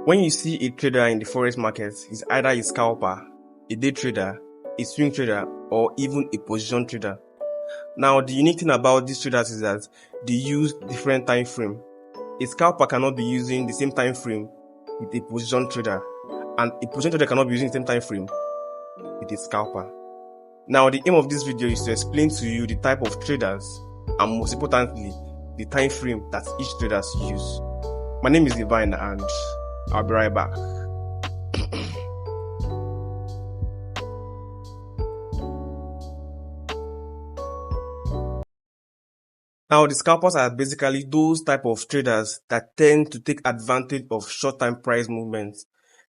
When you see a trader in the forex market, he's either a scalper, a day trader, a swing trader, or even a position trader. Now, the unique thing about these traders is that they use different time frame. A scalper cannot be using the same time frame with a position trader, and a position trader cannot be using the same time frame with a scalper. Now, the aim of this video is to explain to you the type of traders and, most importantly, the time frame that each traders use. My name is Divine and I'll be right back. Now, the scalpers are basically those type of traders that tend to take advantage of short-term price movements.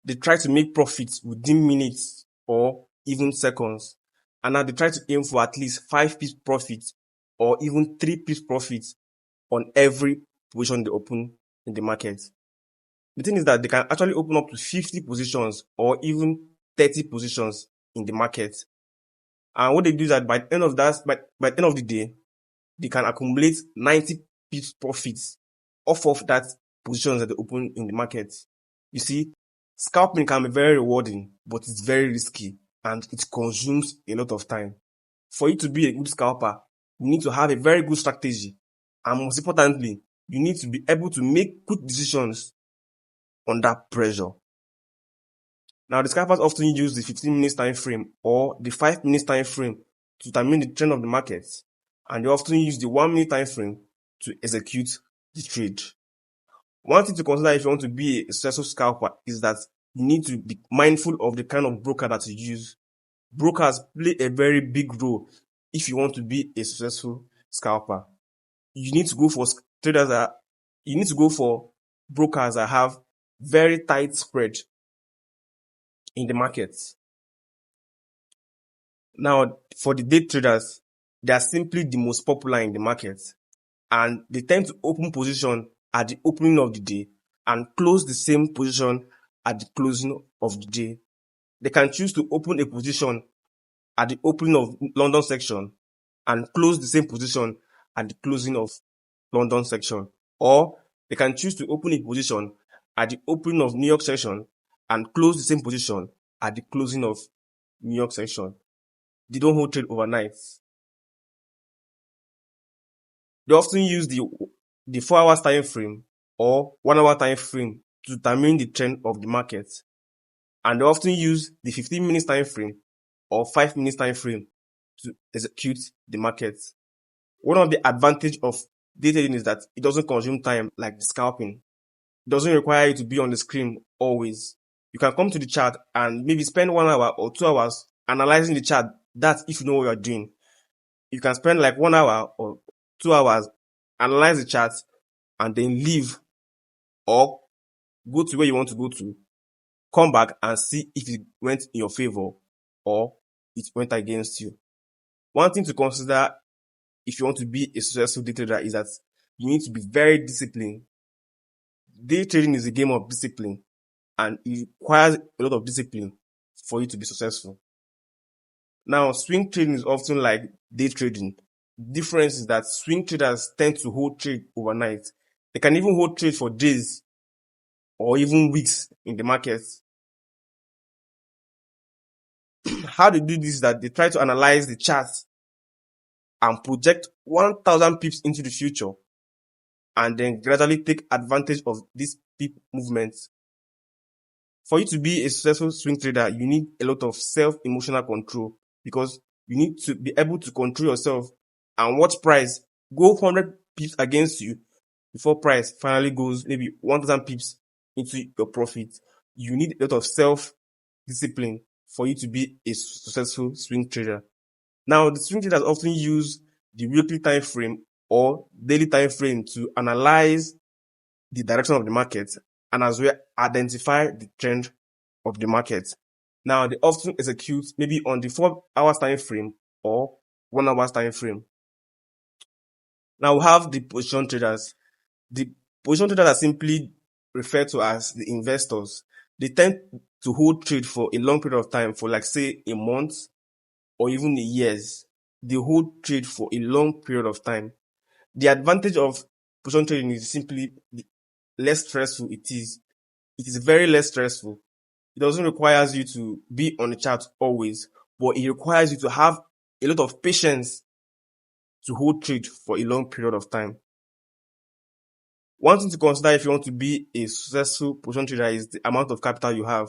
They try to make profits within minutes or even seconds. And now they try to aim for at least 5 pips profit or even 3 pips profit on every position they open in the market. The thing is that they can actually open up to 50 positions or even 30 positions in the market. And what they do is that by the end of the day, they can accumulate 90 pips profits off of that positions that they open in the market. You see, scalping can be very rewarding, but it's very risky and it consumes a lot of time. For you to be a good scalper, you need to have a very good strategy. And most importantly, you need to be able to make quick decisions under pressure. Now, the scalpers often use the 15 minutes time frame or the 5 minutes time frame to determine the trend of the market, and they often use the 1 minute time frame to execute the trade. One thing to consider if you want to be a successful scalper is that you need to be mindful of the kind of broker that you use. Brokers play a very big role if you want to be a successful scalper. You need to go for brokers that have very tight spread in the market. Now, for the day traders, they are simply the most popular in the market, and they tend to open position at the opening of the day and close the same position at the closing of the day. They can choose to open a position at the opening of London section and close the same position at the closing of London section, or they can choose to open a position at the opening of New York section and close the same position at the closing of New York section. They don't hold trade overnight. They often use the 4 hours time frame or 1 hour time frame to determine the trend of the market. And they often use the 15 minutes time frame or 5 minutes time frame to execute the market. One of the advantage of day trading is that it doesn't consume time like the scalping. It doesn't require you to be on the screen always. You can come to the chart and maybe spend 1 hour or 2 hours analyzing the chart. That's if you know what you're doing. You can spend like 1 hour or 2 hours, analyze the chart, and then leave or go to where you want to go to, come back and see if it went in your favor or it went against you. One thing to consider if you want to be a successful day trader is that you need to be very disciplined. Day trading is a game of discipline, and it requires a lot of discipline for you to be successful. Now, swing trading is often like day trading. The difference is that swing traders tend to hold trade overnight. They can even hold trade for days or even weeks in the market. How they do this is that they try to analyze the chart and project 1,000 pips into the future and then gradually take advantage of these pip movements. For you to be a successful swing trader, you need a lot of self-emotional control, because you need to be able to control yourself and watch price go 100 pips against you before price finally goes maybe 1,000 pips into your profit. You need a lot of self-discipline for you to be a successful swing trader. Now, the swing traders often use the weekly time frame or daily time frame to analyze the direction of the market and as well identify the trend of the market. Now, they often execute maybe on the 4 hours time frame or 1 hour time frame. Now we have the position traders. The position traders are simply referred to as the investors. They tend to hold trade for a long period of time, for like say a month or even years. They hold trade for a long period of time. The advantage of position trading is simply the less stressful it is. It is very less stressful. It doesn't require you to be on the chart always, but it requires you to have a lot of patience to hold trade for a long period of time. One thing to consider if you want to be a successful position trader is the amount of capital you have.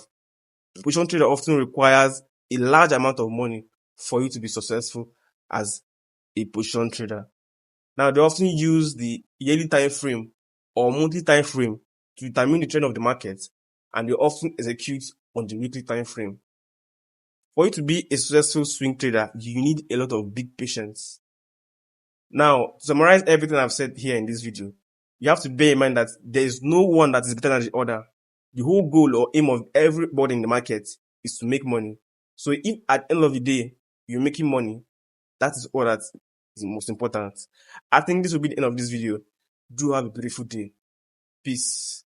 A position trader often requires a large amount of money for you to be successful as a position trader. Now, they often use the yearly time frame or monthly time frame to determine the trend of the market, and they often execute on the weekly time frame. For you to be a successful swing trader, you need a lot of big patience. Now, to summarize everything I've said here in this video, you have to bear in mind that there is no one that is better than the other. The whole goal or aim of everybody in the market is to make money. So if at the end of the day, you're making money, that is all that is most important. I think this will be the end of this video. Do have a beautiful day. Peace.